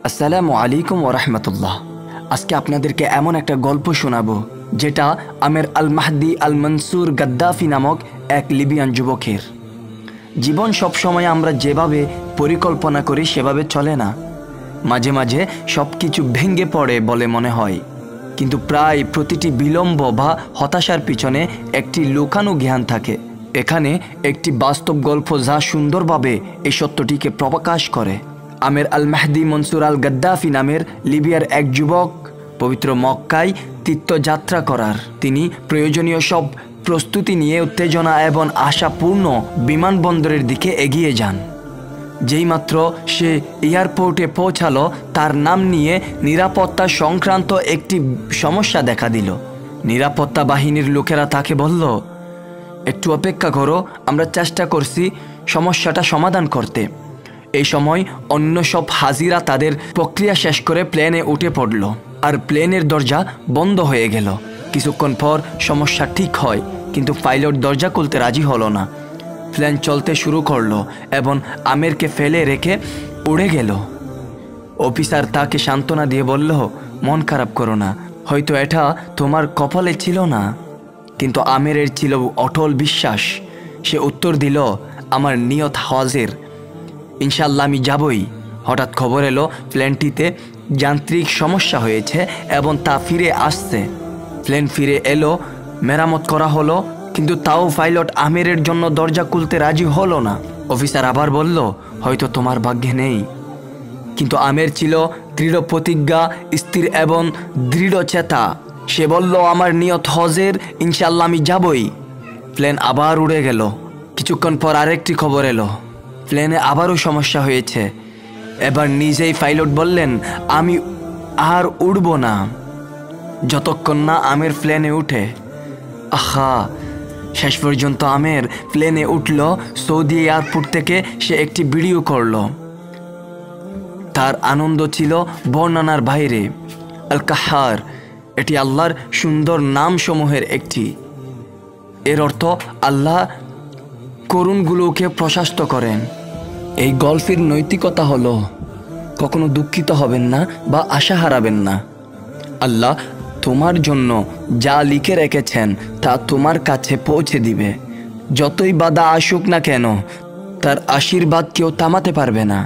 আসসালামু আলাইকুম ওয়া রাহমাতুল্লাহ। আজকে আপনাদেরকে এমন একটা গল্প শোনাবো যেটা আমের আল মাহদি আল মনসুর গাদ্দাফি নামক এক লিবিয়ান যুবকের জীবন। সবসময় আমরা যেভাবে পরিকল্পনা করি সেভাবে চলে না, মাঝে মাঝে সব কিছু ভেঙে পড়ে বলে মনে হয়। কিন্তু প্রায় প্রতিটি বিলম্ব বা হতাশার পিছনে একটি লুকানো জ্ঞান থাকে। এখানে একটি বাস্তব গল্প যা সুন্দরভাবে এই সত্যটিকে প্রকাশ করে। আমের আল মাহদি মনসুর আল গাদ্দাফি নামের লিবিয়ার এক যুবক পবিত্র মক্কায় তীর্থযাত্রা করার তিনি প্রয়োজনীয় সব প্রস্তুতি নিয়ে উত্তেজনা এবং আশাপূর্ণ বিমানবন্দরের দিকে এগিয়ে যান। যেইমাত্র সে এয়ারপোর্টে পৌঁছালো, তার নাম নিয়ে নিরাপত্তা সংক্রান্ত একটি সমস্যা দেখা দিল। নিরাপত্তা বাহিনীর লোকেরা তাকে বলল, একটু অপেক্ষা করো, আমরা চেষ্টা করছি সমস্যাটা সমাধান করতে। এই সময় অন্য সব হাজিরা তাদের প্রক্রিয়া শেষ করে প্লেনে উঠে পড়ল, আর প্লেনের দরজা বন্ধ হয়ে গেল। কিছুক্ষণ পর সমস্যা ঠিক হয়, কিন্তু পাইলট দরজা খুলতে রাজি হলো না। প্লেন চলতে শুরু করলো এবং আমেরকে ফেলে রেখে উড়ে গেল। অফিসার তাকে সান্ত্বনা দিয়ে বলল, মন খারাপ করো না, হয়তো এটা তোমার কপালে ছিল না। কিন্তু আমেরের ছিল অটল বিশ্বাস। সে উত্তর দিল, আমার নিয়ত হাজির, ইনশাল্লাহ আমি যাবই। হঠাৎ খবর এলো প্লেনটিতে যান্ত্রিক সমস্যা হয়েছে এবং তা ফিরে আসছে। প্লেন ফিরে এলো, মেরামত করা হলো, কিন্তু তাও পাইলট আমেরের জন্য দরজা খুলতে রাজি হলো না। অফিসার আবার বলল, হয়তো তোমার ভাগ্যে নেই। কিন্তু আমের ছিল দৃঢ় প্রতিজ্ঞা, স্থির এবং দৃঢ় চেতা। সে বলল, আমার নিয়ত হজের, ইনশাল্লাহ আমি যাবই। প্লেন আবার উড়ে গেল। কিছুক্ষণ পর আরেকটি খবর এলো, প্লেনে আবারও সমস্যা হয়েছে। এবার নিজেই পাইলট বললেন, আমি আর উড়ব না যতক্ষণ না আমের প্লেনে উঠে। আহা, শেষ পর্যন্ত আমের প্লেনে উঠল। সৌদি এয়ারপোর্ট থেকে সে একটি ভিডিও করল। তার আনন্দ ছিল বর্ণনার বাইরে। আল কাহার, এটি আল্লাহর সুন্দর নামসমূহের একটি। এর অর্থ আল্লাহ করুণগুলোকে প্রশস্ত করেন। এই গল্পের নৈতিকতা হলো, কখনো দুঃখিত হবেন না বা আশা হারাবেন না। আল্লাহ তোমার জন্য যা লিখে রেখেছেন তা তোমার কাছে পৌঁছে দিবে। যতই বাধা আসুক না কেন, তার আশীর্বাদ কেউ থামাতে পারবে না।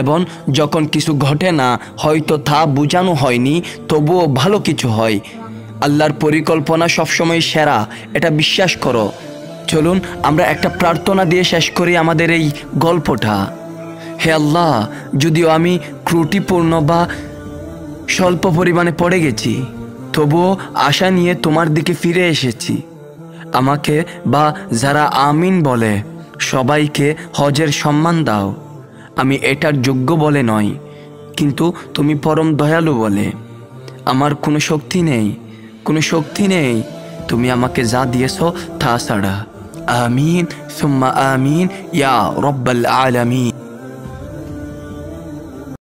এবং যখন কিছু ঘটে না, হয়তো তা বোঝানো হয়নি, তবুও ভালো কিছু হয়। আল্লাহর পরিকল্পনা সবসময় সেরা, এটা বিশ্বাস করো। চলুন আমরা একটা প্রার্থনা দিয়ে শেষ করি আমাদের এই গল্পটা। হে আল্লাহ, যদিও আমি ত্রুটিপূর্ণ বা স্বল্প পরিমাণে পড়ে গেছি, তবুও আশা নিয়ে তোমার দিকে ফিরে এসেছি। আমাকে বা যারা আমিন বলে সবাইকে হজের সম্মান দাও। আমি এটার যোগ্য বলে নয়, কিন্তু তুমি পরম দয়ালু বলে। আমার কোনো শক্তি নেই, কোনো শক্তি নেই, তুমি আমাকে যা দিয়েছো তা ছাড়া। আমিন সুম্মা আমিন ইয়া রব্বাল আলামিন।